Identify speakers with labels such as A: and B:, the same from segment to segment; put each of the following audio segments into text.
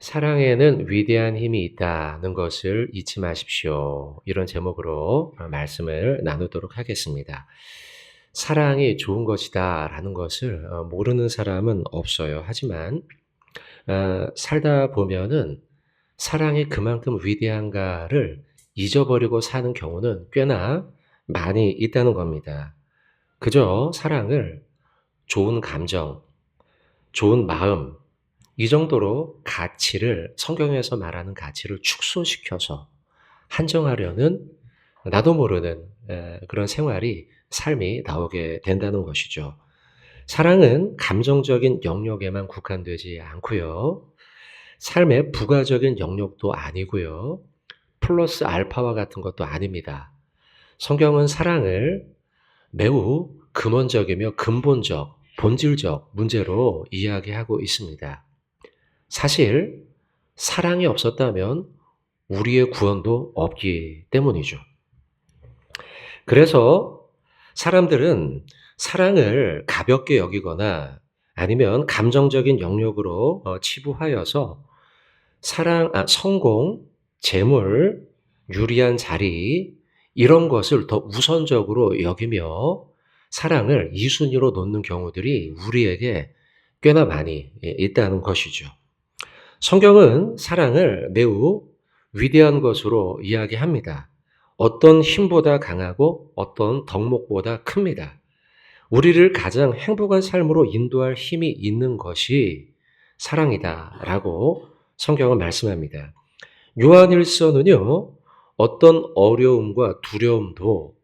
A: 사랑에는 위대한 힘이 있다는 것을 잊지 마십시오. 이런 제목으로 말씀을 나누도록 하겠습니다. 사랑이 좋은 것이다 라는 것을 모르는 사람은 없어요. 하지만 살다 보면은 사랑이 그만큼 위대한가를 잊어버리고 사는 경우는 꽤나 많이 있다는 겁니다. 그저 사랑을 좋은 감정, 좋은 마음, 이 정도로 가치를 성경에서 말하는 가치를 축소시켜서 한정하려는 나도 모르는 그런 생활이 삶이 나오게 된다는 것이죠. 사랑은 감정적인 영역에만 국한되지 않고요. 삶의 부가적인 영역도 아니고요. 플러스 알파와 같은 것도 아닙니다. 성경은 사랑을 매우 근원적이며 근본적, 본질적 문제로 이야기하고 있습니다. 사실 사랑이 없었다면 우리의 구원도 없기 때문이죠. 그래서 사람들은 사랑을 가볍게 여기거나 아니면 감정적인 영역으로 치부하여서 성공, 재물, 유리한 자리 이런 것을 더 우선적으로 여기며 사랑을 2순위로 놓는 경우들이 우리에게 꽤나 많이 있다는 것이죠. 성경은 사랑을 매우 위대한 것으로 이야기합니다. 어떤 힘보다 강하고 어떤 덕목보다 큽니다. 우리를 가장 행복한 삶으로 인도할 힘이 있는 것이 사랑이다라고 성경은 말씀합니다. 요한일서는요, 어떤 어려움과 두려움도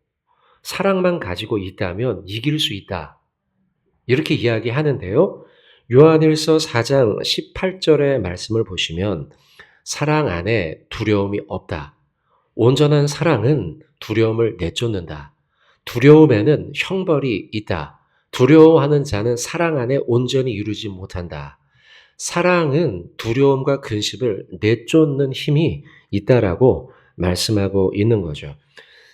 A: 사랑만 가지고 있다면 이길 수 있다. 이렇게 이야기하는데요. 요한일서 4장 18절의 말씀을 보시면 사랑 안에 두려움이 없다. 온전한 사랑은 두려움을 내쫓는다. 두려움에는 형벌이 있다. 두려워하는 자는 사랑 안에 온전히 이루지 못한다. 사랑은 두려움과 근심을 내쫓는 힘이 있다라고 말씀하고 있는 거죠.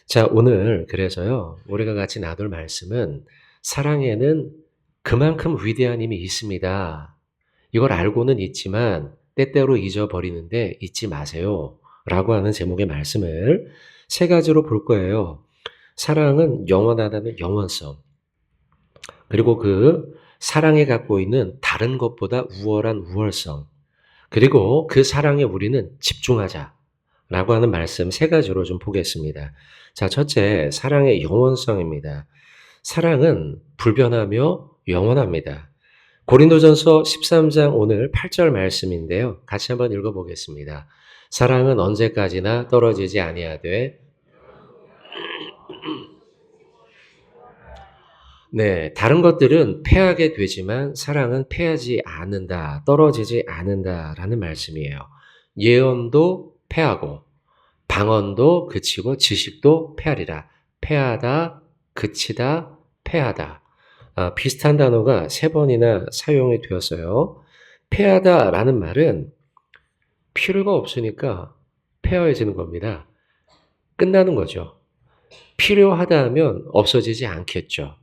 A: 자, 오늘 그래서요, 우리가 같이 나눌 말씀은 사랑에는 그만큼 위대한 힘이 있습니다. 이걸 알고는 있지만 때때로 잊어버리는데 잊지 마세요. 라고 하는 제목의 말씀을 세 가지로 볼 거예요. 사랑은 영원하다는 영원성. 그리고 그 사랑이 갖고 있는 다른 것보다 우월한 우월성. 그리고 그 사랑에 우리는 집중하자. 라고 하는 말씀 세 가지로 좀 보겠습니다. 자, 첫째, 사랑의 영원성입니다. 사랑은 불변하며 영원합니다. 고린도전서 13장 오늘 8절 말씀인데요. 같이 한번 읽어보겠습니다. 사랑은 언제까지나 떨어지지 아니하되 네, 다른 것들은 패하게 되지만 사랑은 패하지 않는다, 떨어지지 않는다라는 말씀이에요. 예언도 패하고 방언도 그치고 지식도 패하리라. 패하다, 그치다, 패하다. 비슷한 단어가 세 번이나 사용이 되었어요. 패하다라는 말은 필요가 없으니까 폐허해지는 겁니다. 끝나는 거죠. 필요하다 하면 없어지지 않겠죠.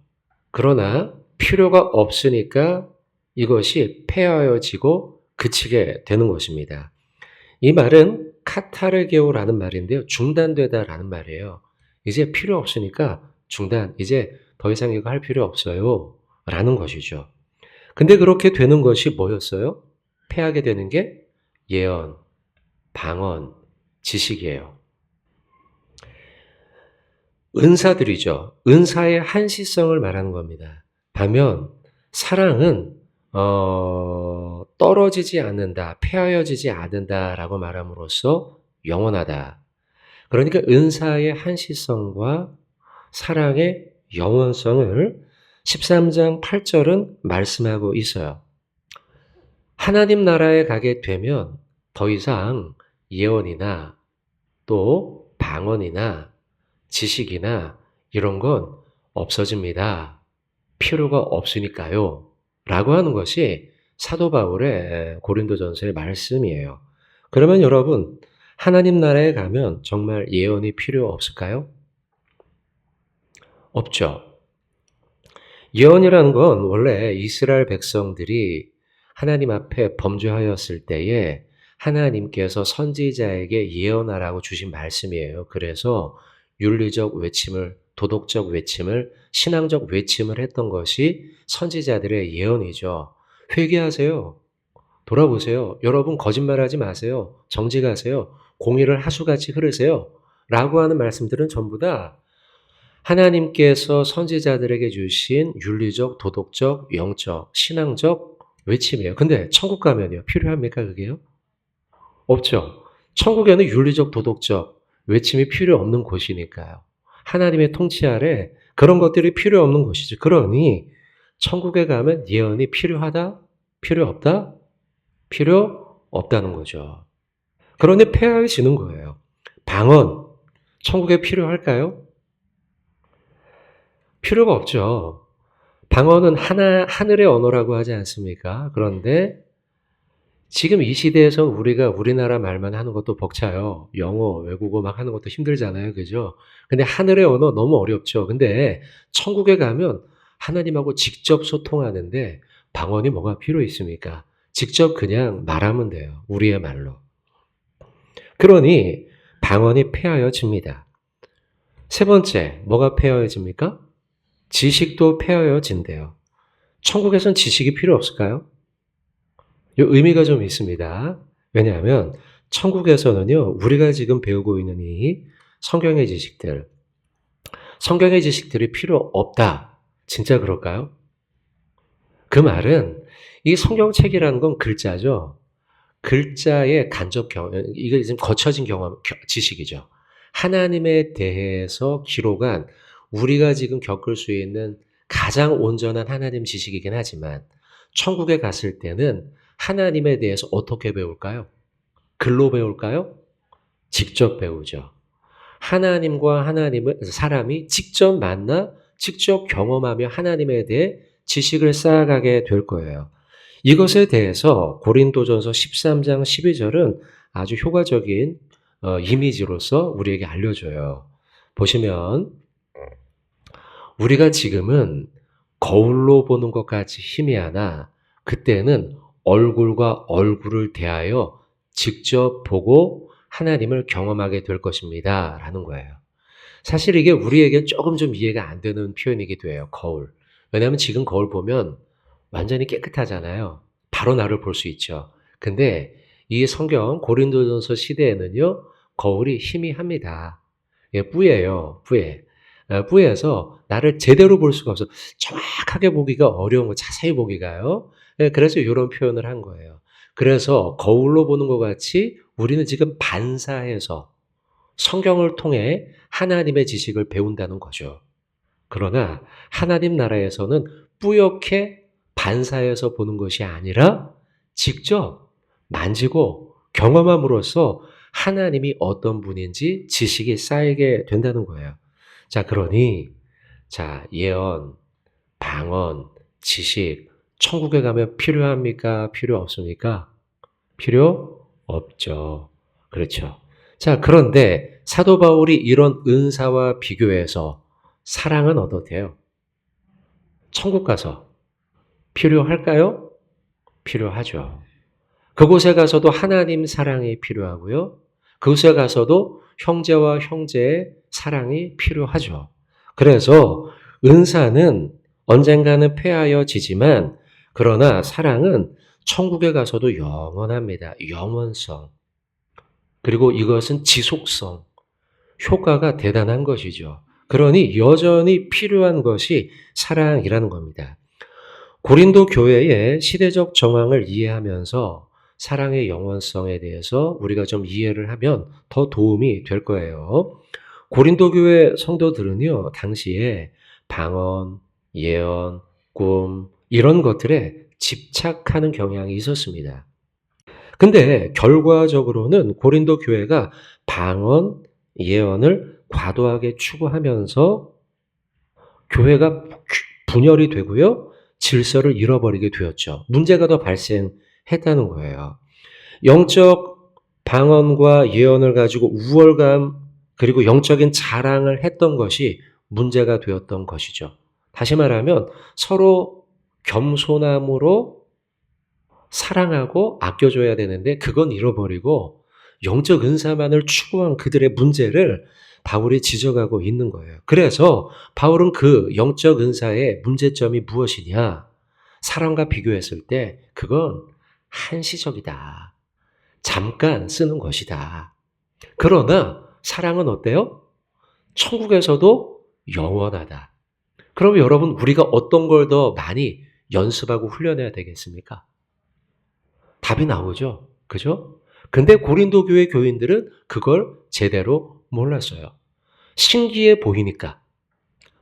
A: 그러나 필요가 없으니까 이것이 폐허해지고 그치게 되는 것입니다. 이 말은 카타르게오라는 말인데요. 중단되다라는 말이에요. 이제 필요 없으니까 중단, 이제 더 이상 이거 할 필요 없어요. 라는 것이죠. 근데 그렇게 되는 것이 뭐였어요? 패하게 되는 게 예언, 방언, 지식이에요. 은사들이죠. 은사의 한시성을 말하는 겁니다. 반면 사랑은 떨어지지 않는다, 폐하여지지 않는다라고 말함으로써 영원하다. 그러니까 은사의 한시성과 사랑의 영원성을 13장 8절은 말씀하고 있어요. 하나님 나라에 가게 되면 더 이상 예언이나 또 방언이나 지식이나 이런 건 없어집니다. 필요가 없으니까요. 라고 하는 것이 사도 바울의 고린도전서의 말씀이에요. 그러면 여러분, 하나님 나라에 가면 정말 예언이 필요 없을까요? 없죠. 예언이라는 건 원래 이스라엘 백성들이 하나님 앞에 범죄하였을 때에 하나님께서 선지자에게 예언하라고 주신 말씀이에요. 그래서 윤리적 외침을, 도덕적 외침을, 신앙적 외침을 했던 것이 선지자들의 예언이죠. 회개하세요. 돌아보세요. 여러분 거짓말하지 마세요. 정직하세요. 공의를 하수같이 흐르세요. 라고 하는 말씀들은 전부 다 하나님께서 선지자들에게 주신 윤리적, 도덕적, 영적, 신앙적 외침이에요. 근데 천국 가면요. 필요합니까 그게요? 없죠. 천국에는 윤리적, 도덕적 외침이 필요 없는 곳이니까요. 하나님의 통치 아래 그런 것들이 필요 없는 곳이죠. 그러니 천국에 가면 예언이 필요하다? 필요 없다? 필요 없다는 거죠. 그런데 폐하해지는 거예요. 방언, 천국에 필요할까요? 필요가 없죠. 방언은 하늘의 언어라고 하지 않습니까? 그런데 지금 이 시대에서 우리가 우리나라 말만 하는 것도 벅차요. 영어, 외국어 막 하는 것도 힘들잖아요. 그죠? 근데 하늘의 언어 너무 어렵죠. 근데 천국에 가면 하나님하고 직접 소통하는데 방언이 뭐가 필요 있습니까? 직접 그냥 말하면 돼요. 우리의 말로. 그러니 방언이 폐하여집니다. 세 번째, 뭐가 폐하여집니까? 지식도 폐하여진대요. 천국에선 지식이 필요 없을까요? 이 의미가 좀 있습니다. 왜냐하면 천국에서는요, 우리가 지금 배우고 있는 이 성경의 지식들이 필요 없다. 진짜 그럴까요? 그 말은 이 성경책이라는 건 글자죠. 글자의 간접 경험, 이게 지금 거쳐진 경험, 지식이죠. 하나님에 대해서 기록한 우리가 지금 겪을 수 있는 가장 온전한 하나님 지식이긴 하지만 천국에 갔을 때는 하나님에 대해서 어떻게 배울까요? 글로 배울까요? 직접 배우죠. 하나님과 사람이 직접 만나 직접 경험하며 하나님에 대해 지식을 쌓아가게 될 거예요. 이것에 대해서 고린도전서 13장 12절은 아주 효과적인 이미지로서 우리에게 알려줘요. 보시면 우리가 지금은 거울로 보는 것 같이 희미하나 그때는 얼굴과 얼굴을 대하여 직접 보고 하나님을 경험하게 될 것입니다. 라는 거예요. 사실 이게 우리에게 조금 좀 이해가 안 되는 표현이기도 해요. 거울. 왜냐하면 지금 거울 보면 완전히 깨끗하잖아요. 바로 나를 볼 수 있죠. 근데 이 성경 고린도전서 시대에는요. 거울이 희미합니다. 예, 뿌예요. 뿌예. 뿌예서 나를 제대로 볼 수가 없어. 정확하게 보기가 어려운 거, 자세히 보기가요. 예, 그래서 이런 표현을 한 거예요. 그래서 거울로 보는 것 같이 우리는 지금 반사해서 성경을 통해 하나님의 지식을 배운다는 거죠. 그러나 하나님 나라에서는 뿌옇게 반사해서 보는 것이 아니라 직접 만지고 경험함으로써 하나님이 어떤 분인지 지식이 쌓이게 된다는 거예요. 자, 그러니 예언, 방언, 지식, 천국에 가면 필요합니까? 필요 없습니까? 필요 없죠. 그렇죠. 자, 그런데 사도 바울이 이런 은사와 비교해서 사랑은 어떻대요? 천국 가서 필요할까요? 필요하죠. 그곳에 가서도 하나님 사랑이 필요하고요. 그곳에 가서도 형제와 형제의 사랑이 필요하죠. 그래서 은사는 언젠가는 폐하여지지만 그러나 사랑은 천국에 가서도 영원합니다. 영원성. 그리고 이것은 지속성. 효과가 대단한 것이죠. 그러니 여전히 필요한 것이 사랑이라는 겁니다. 고린도 교회의 시대적 정황을 이해하면서 사랑의 영원성에 대해서 우리가 좀 이해를 하면 더 도움이 될 거예요. 고린도 교회 성도들은요, 당시에 방언, 예언, 꿈, 이런 것들에 집착하는 경향이 있었습니다. 근데 결과적으로는 고린도 교회가 방언, 예언을 과도하게 추구하면서 교회가 분열이 되고요. 질서를 잃어버리게 되었죠. 문제가 더 발생했다는 거예요. 영적 방언과 예언을 가지고 우월감 그리고 영적인 자랑을 했던 것이 문제가 되었던 것이죠. 다시 말하면 서로 겸손함으로 사랑하고 아껴줘야 되는데 그건 잃어버리고 영적 은사만을 추구한 그들의 문제를 바울이 지적하고 있는 거예요. 그래서 바울은 그 영적 은사의 문제점이 무엇이냐? 사랑과 비교했을 때 그건 한시적이다. 잠깐 쓰는 것이다. 그러나 사랑은 어때요? 천국에서도 영원하다. 그럼 여러분 우리가 어떤 걸 더 많이 연습하고 훈련해야 되겠습니까? 답이 나오죠. 그죠? 근데 고린도 교회 교인들은 그걸 제대로 몰랐어요. 신기해 보이니까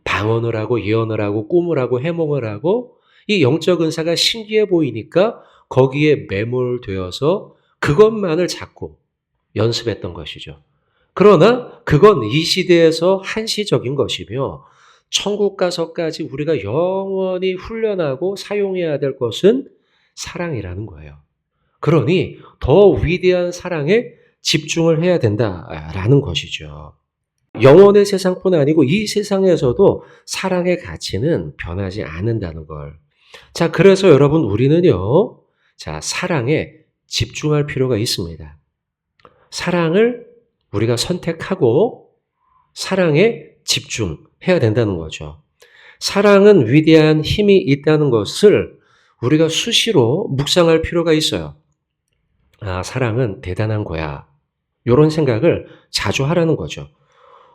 A: 방언을 하고 예언을 하고 꿈을 하고 해몽을 하고 이 영적 은사가 신기해 보이니까 거기에 매몰되어서 그것만을 자꾸 연습했던 것이죠. 그러나 그건 이 시대에서 한시적인 것이며 천국 가서까지 우리가 영원히 훈련하고 사용해야 될 것은 사랑이라는 거예요. 그러니 더 위대한 사랑에 집중을 해야 된다라는 것이죠. 영원의 세상뿐 아니고 이 세상에서도 사랑의 가치는 변하지 않는다는 걸. 자, 그래서 여러분 우리는요. 자, 사랑에 집중할 필요가 있습니다. 사랑을 우리가 선택하고 사랑에 집중해야 된다는 거죠. 사랑은 위대한 힘이 있다는 것을 우리가 수시로 묵상할 필요가 있어요. 아, 사랑은 대단한 거야. 이런 생각을 자주 하라는 거죠.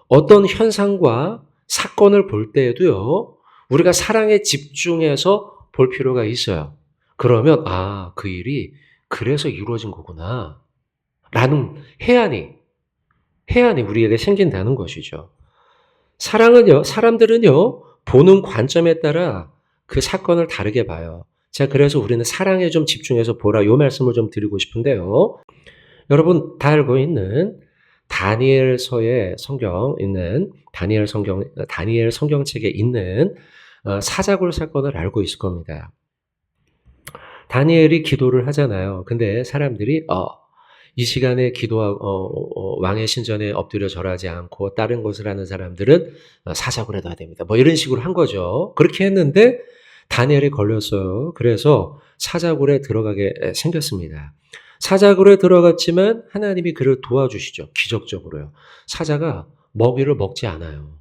A: 어떤 현상과 사건을 볼 때에도요, 우리가 사랑에 집중해서 볼 필요가 있어요. 그러면, 아, 그 일이 그래서 이루어진 거구나. 라는 해안이 우리에게 생긴다는 것이죠. 사람들은요, 보는 관점에 따라 그 사건을 다르게 봐요. 자, 그래서 우리는 사랑에 좀 집중해서 보라. 요 말씀을 좀 드리고 싶은데요. 여러분 다 알고 있는 다니엘서의 성경 있는 다니엘 성경책에 있는 사자굴 사건을 알고 있을 겁니다. 다니엘이 기도를 하잖아요. 근데 사람들이 이 시간에 기도하고 왕의 신전에 엎드려 절하지 않고 다른 것을 하는 사람들은 사자굴에 둬야 됩니다. 뭐 이런 식으로 한 거죠. 그렇게 했는데 다니엘이 걸렸어요. 그래서 사자굴에 들어가게 생겼습니다. 사자굴에 들어갔지만 하나님이 그를 도와주시죠. 기적적으로요. 사자가 먹이를 먹지 않아요.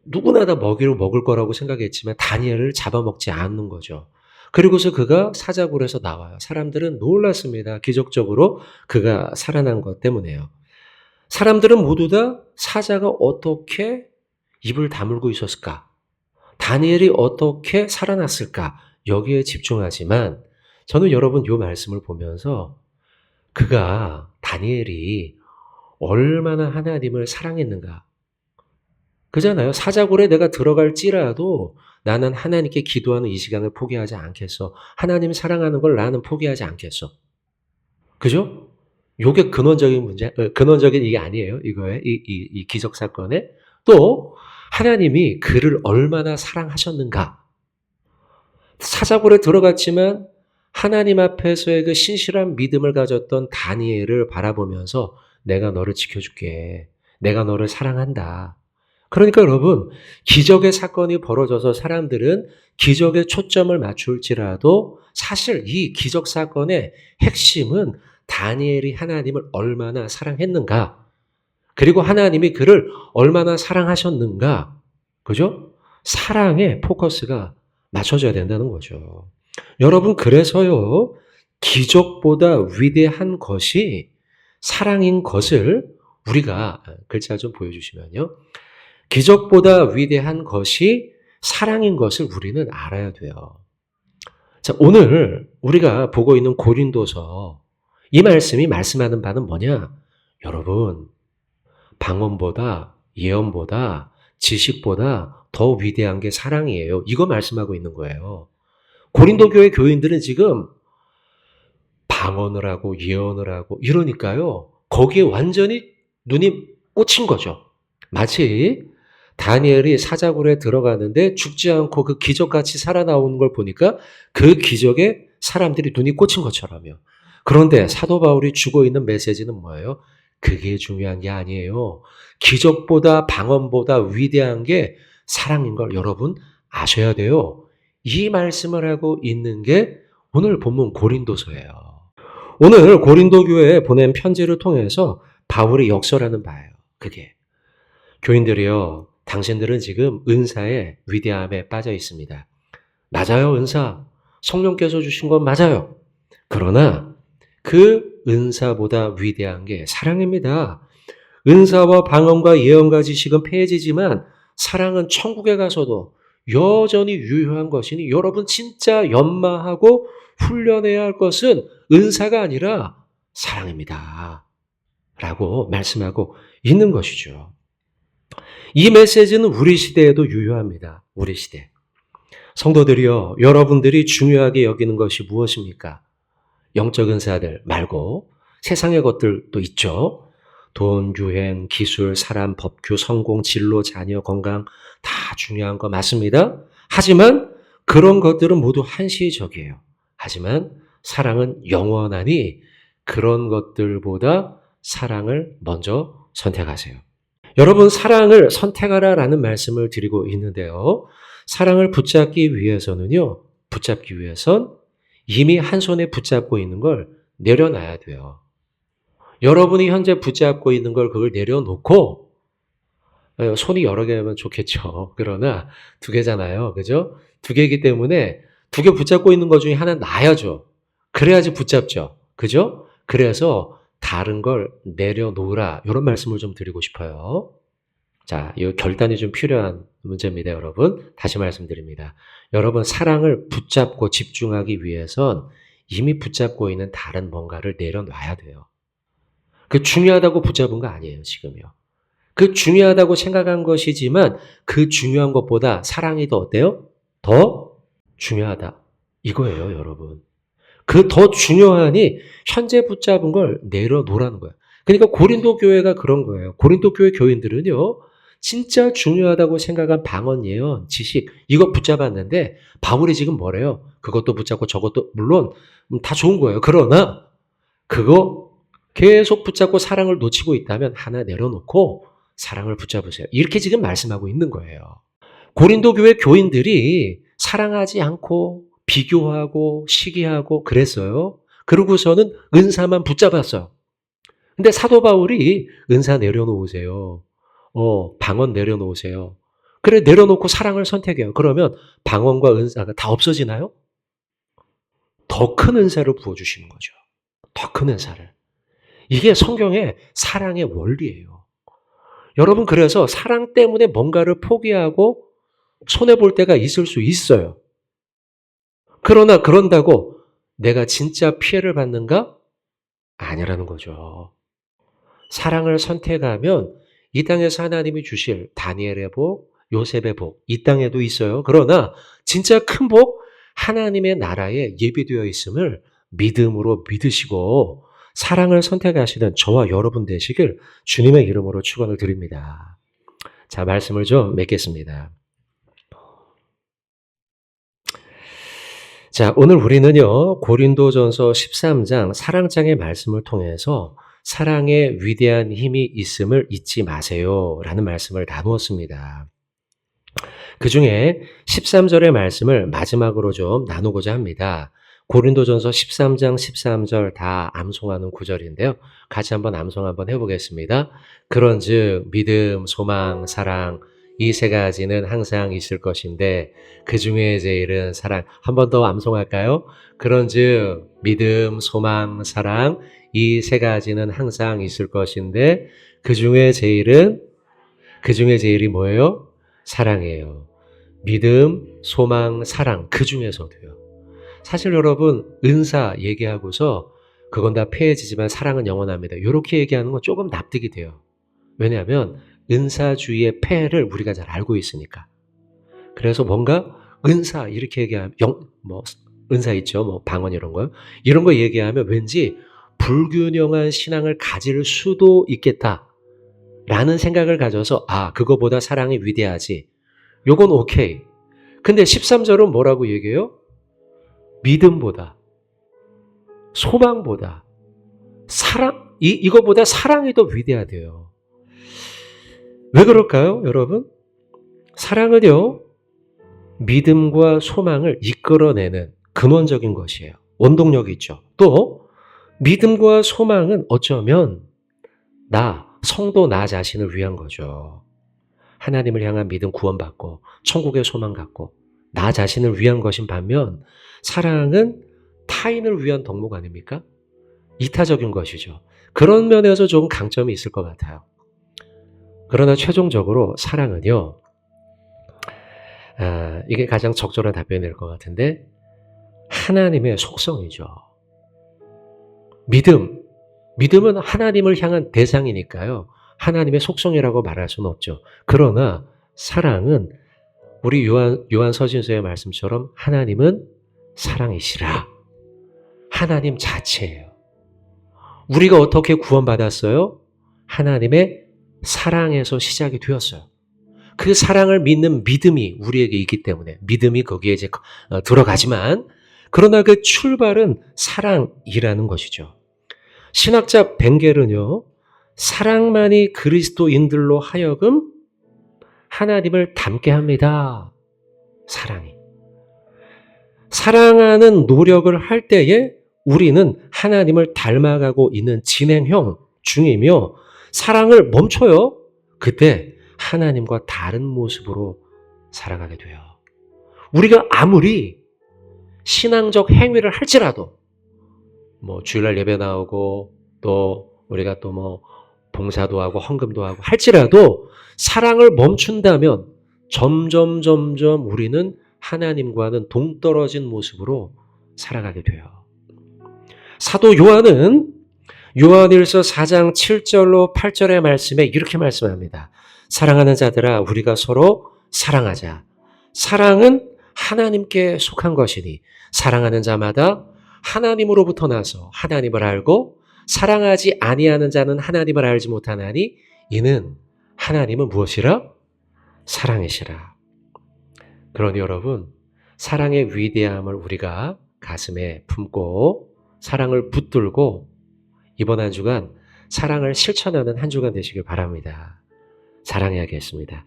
A: 누구나 다 먹이를 먹을 거라고 생각했지만 다니엘을 잡아먹지 않는 거죠. 그리고서 그가 사자굴에서 나와요. 사람들은 놀랐습니다. 기적적으로 그가 살아난 것 때문에요. 사람들은 모두 다 사자가 어떻게 입을 다물고 있었을까? 다니엘이 어떻게 살아났을까? 여기에 집중하지만 저는 여러분 이 말씀을 보면서 다니엘이 얼마나 하나님을 사랑했는가. 그잖아요. 사자굴에 내가 들어갈지라도 나는 하나님께 기도하는 이 시간을 포기하지 않겠어. 하나님 사랑하는 걸 나는 포기하지 않겠어. 그죠? 요게 근원적인 이게 아니에요. 이거에, 이 기적 사건에. 또, 하나님이 그를 얼마나 사랑하셨는가. 사자굴에 들어갔지만 하나님 앞에서의 그 신실한 믿음을 가졌던 다니엘을 바라보면서 내가 너를 지켜줄게. 내가 너를 사랑한다. 그러니까 여러분, 기적의 사건이 벌어져서 사람들은 기적에 초점을 맞출지라도 사실 이 기적 사건의 핵심은 다니엘이 하나님을 얼마나 사랑했는가, 그리고 하나님이 그를 얼마나 사랑하셨는가, 그죠? 사랑에 포커스가 맞춰져야 된다는 거죠. 여러분, 그래서요, 기적보다 위대한 것이 사랑인 것을 우리가 글자 좀 보여주시면요. 기적보다 위대한 것이 사랑인 것을 우리는 알아야 돼요. 자, 오늘 우리가 보고 있는 고린도서 이 말씀이 말씀하는 바는 뭐냐? 여러분, 방언보다 예언보다 지식보다 더 위대한 게 사랑이에요. 이거 말씀하고 있는 거예요. 고린도 교회 교인들은 지금 방언을 하고 예언을 하고 이러니까요. 거기에 완전히 눈이 꽂힌 거죠. 마치 다니엘이 사자굴에 들어가는데 죽지 않고 그 기적같이 살아나오는 걸 보니까 그 기적에 사람들이 눈이 꽂힌 것처럼요. 그런데 사도 바울이 주고 있는 메시지는 뭐예요? 그게 중요한 게 아니에요. 기적보다 방언보다 위대한 게 사랑인 걸 여러분 아셔야 돼요. 이 말씀을 하고 있는 게 오늘 본문 고린도서예요. 오늘 고린도 교회에 보낸 편지를 통해서 바울이 역설하는 바예요. 그게 교인들이요, 당신들은 지금 은사의 위대함에 빠져 있습니다. 맞아요, 은사. 성령께서 주신 건 맞아요. 그러나 그 은사보다 위대한 게 사랑입니다. 은사와 방언과 예언과 지식은 폐해지지만 사랑은 천국에 가서도 여전히 유효한 것이니 여러분 진짜 연마하고 훈련해야 할 것은 은사가 아니라 사랑입니다. 라고 말씀하고 있는 것이죠. 이 메시지는 우리 시대에도 유효합니다. 우리 시대. 성도들이요, 여러분들이 중요하게 여기는 것이 무엇입니까? 영적 은사들 말고 세상의 것들도 있죠. 돈, 유행, 기술, 사람, 법규, 성공, 진로, 자녀, 건강 다 중요한 거 맞습니다. 하지만 그런 것들은 모두 한시적이에요. 하지만 사랑은 영원하니 그런 것들보다 사랑을 먼저 선택하세요. 여러분, 사랑을 선택하라라는 말씀을 드리고 있는데요. 사랑을 붙잡기 위해서는요, 붙잡기 위해선 이미 한 손에 붙잡고 있는 걸 내려놔야 돼요. 여러분이 현재 붙잡고 있는 걸 그걸 내려놓고, 손이 여러 개면 좋겠죠. 그러나 두 개잖아요. 그죠? 두 개이기 때문에 두 개 붙잡고 있는 것 중에 하나 놔야죠. 그래야지 붙잡죠. 그죠? 그래서 다른 걸 내려놓으라. 이런 말씀을 좀 드리고 싶어요. 자, 이 결단이 좀 필요한 문제입니다, 여러분. 다시 말씀드립니다. 여러분, 사랑을 붙잡고 집중하기 위해선 이미 붙잡고 있는 다른 뭔가를 내려놔야 돼요. 그 중요하다고 붙잡은 거 아니에요, 지금요. 그 중요하다고 생각한 것이지만 그 중요한 것보다 사랑이 더 어때요? 더 중요하다. 이거예요, 여러분. 그 더 중요하니 현재 붙잡은 걸 내려놓으라는 거예요. 그러니까 고린도 교회가 그런 거예요. 고린도 교회 교인들은요, 진짜 중요하다고 생각한 방언, 예언, 지식 이거 붙잡았는데 바울이 지금 뭐래요? 그것도 붙잡고 저것도 물론 다 좋은 거예요. 그러나 그거 계속 붙잡고 사랑을 놓치고 있다면 하나 내려놓고 사랑을 붙잡으세요. 이렇게 지금 말씀하고 있는 거예요. 고린도 교회 교인들이 사랑하지 않고 비교하고 시기하고 그랬어요. 그러고서는 은사만 붙잡았어요. 근데 사도 바울이 은사 내려놓으세요. 방언 내려놓으세요. 그래, 내려놓고 사랑을 선택해요. 그러면 방언과 은사가 다 없어지나요? 더 큰 은사를 부어주시는 거죠. 더 큰 은사를. 이게 성경의 사랑의 원리예요. 여러분, 그래서 사랑 때문에 뭔가를 포기하고 손해볼 때가 있을 수 있어요. 그러나 그런다고 내가 진짜 피해를 받는가? 아니라는 거죠. 사랑을 선택하면 이 땅에서 하나님이 주실 다니엘의 복, 요셉의 복, 이 땅에도 있어요. 그러나 진짜 큰 복, 하나님의 나라에 예비되어 있음을 믿음으로 믿으시고 사랑을 선택하시는 저와 여러분 되시길 주님의 이름으로 축원을 드립니다. 자, 말씀을 좀 맺겠습니다. 자, 오늘 우리는요, 고린도전서 13장 사랑장의 말씀을 통해서 사랑에 위대한 힘이 있음을 잊지 마세요 라는 말씀을 나누었습니다. 그 중에 13절의 말씀을 마지막으로 좀 나누고자 합니다. 고린도전서 13장 13절 다 암송하는 구절인데요. 같이 한번 암송 한번 해보겠습니다. 그런즉 믿음, 소망, 사랑 이 세 가지는 항상 있을 것인데 그 중에 제일은 사랑. 한 번 더 암송할까요? 그런즉 믿음, 소망, 사랑 이 세 가지는 항상 있을 것인데 그 중에 제일이 뭐예요? 사랑이에요. 믿음, 소망, 사랑 그 중에서도요. 사실 여러분 은사 얘기하고서 그건 다 폐해지지만 사랑은 영원합니다. 이렇게 얘기하는 건 조금 납득이 돼요. 왜냐하면 은사주의의 폐해를 우리가 잘 알고 있으니까. 그래서 뭔가 은사 이렇게 얘기하면 은사 있죠. 방언 이런 거요. 이런 거 얘기하면 왠지 불균형한 신앙을 가질 수도 있겠다라는 생각을 가져서 그거보다 사랑이 위대하지. 요건 오케이. 근데 13절은 뭐라고 얘기해요? 믿음보다 소망보다 사랑 이거보다 사랑이 더 위대하대요. 왜 그럴까요, 여러분? 사랑은요, 믿음과 소망을 이끌어내는 근원적인 것이에요. 원동력이 있죠. 또 믿음과 소망은 어쩌면 성도 나 자신을 위한 거죠. 하나님을 향한 믿음 구원받고 천국의 소망 갖고 나 자신을 위한 것인 반면 사랑은 타인을 위한 덕목 아닙니까? 이타적인 것이죠. 그런 면에서 조금 강점이 있을 것 같아요. 그러나 최종적으로 사랑은요, 이게 가장 적절한 답변이 될 것 같은데 하나님의 속성이죠. 믿음은 하나님을 향한 대상이니까요. 하나님의 속성이라고 말할 수는 없죠. 그러나 사랑은 우리 요한 서신서의 말씀처럼 하나님은 사랑이시라. 하나님 자체예요. 우리가 어떻게 구원받았어요? 하나님의 사랑에서 시작이 되었어요. 그 사랑을 믿는 믿음이 우리에게 있기 때문에 믿음이 거기에 이제 들어가지만 그러나 그 출발은 사랑이라는 것이죠. 신학자 벵겔은요. 사랑만이 그리스도인들로 하여금 하나님을 닮게 합니다. 사랑이. 사랑하는 노력을 할 때에 우리는 하나님을 닮아가고 있는 진행형 중이며 사랑을 멈춰요. 그때 하나님과 다른 모습으로 살아가게 돼요. 우리가 아무리 신앙적 행위를 할지라도 주일날 예배 나오고 또 우리가 또 봉사도 하고 헌금도 하고 할지라도 사랑을 멈춘다면 점점 우리는 하나님과는 동떨어진 모습으로 살아가게 돼요. 사도 요한은 요한일서 4장 7절로 8절의 말씀에 이렇게 말씀합니다. 사랑하는 자들아 우리가 서로 사랑하자. 사랑은 하나님께 속한 것이니 사랑하는 자마다 하나님으로부터 나서 하나님을 알고 사랑하지 아니하는 자는 하나님을 알지 못하나니 이는 하나님은 무엇이라? 사랑이시라. 그러니 여러분 사랑의 위대함을 우리가 가슴에 품고 사랑을 붙들고 이번 한 주간 사랑을 실천하는 한 주간 되시길 바랍니다. 사랑해야겠습니다.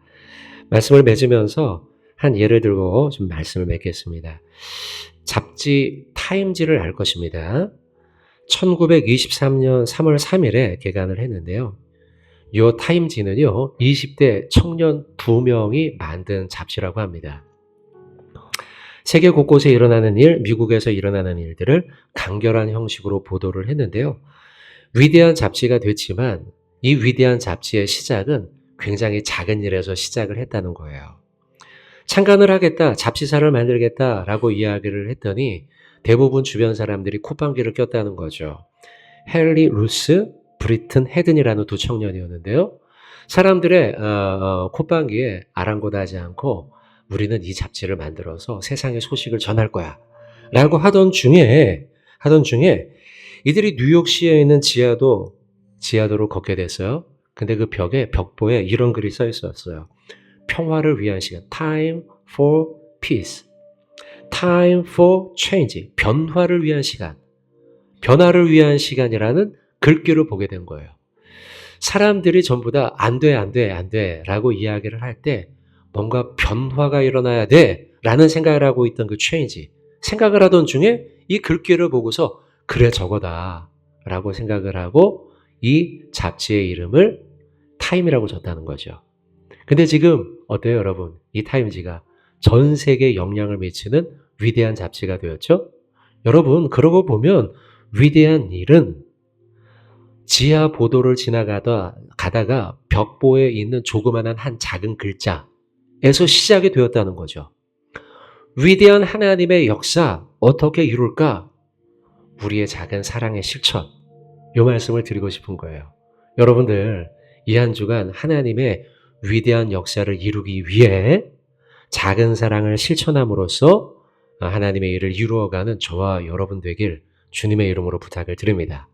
A: 말씀을 맺으면서 한 예를 들고 좀 말씀을 맺겠습니다. 잡지 타임지를 알 것입니다. 1923년 3월 3일에 개간을 했는데요. 이 타임지는요. 20대 청년 2명이 만든 잡지라고 합니다. 세계 곳곳에 일어나는 일, 미국에서 일어나는 일들을 간결한 형식으로 보도를 했는데요. 위대한 잡지가 됐지만 이 위대한 잡지의 시작은 굉장히 작은 일에서 시작을 했다는 거예요. 창간을 하겠다, 잡지사를 만들겠다라고 이야기를 했더니 대부분 주변 사람들이 콧방귀를 꼈다는 거죠. 헨리 루스, 브리튼 헤든이라는 두 청년이었는데요. 사람들의 콧방귀에 아랑곳하지 않고 우리는 이 잡지를 만들어서 세상의 소식을 전할 거야 라고 하던 중에 이들이 뉴욕시에 있는 지하도로 걷게 됐어요. 근데 그 벽보에 이런 글이 써 있었어요. 평화를 위한 시간, time for peace, time for change, 변화를 위한 시간, 변화를 위한 시간이라는 글귀를 보게 된 거예요. 사람들이 전부 다 안 돼 라고 이야기를 할 때 뭔가 변화가 일어나야 돼 라는 생각을 하고 있던 그 change, 생각을 하던 중에 이 글귀를 보고서 그래 저거다 라고 생각을 하고 이 잡지의 이름을 타임이라고 줬다는 거죠. 근데 지금 어때요 여러분? 이 타임지가 전 세계에 영향을 미치는 위대한 잡지가 되었죠? 여러분 그러고 보면 위대한 일은 지하 보도를 가다가 벽보에 있는 조그만한 한 작은 글자에서 시작이 되었다는 거죠. 위대한 하나님의 역사 어떻게 이룰까? 우리의 작은 사랑의 실천. 이 말씀을 드리고 싶은 거예요. 여러분들 이 한 주간 하나님의 위대한 역사를 이루기 위해 작은 사랑을 실천함으로써 하나님의 일을 이루어가는 저와 여러분 되길 주님의 이름으로 부탁을 드립니다.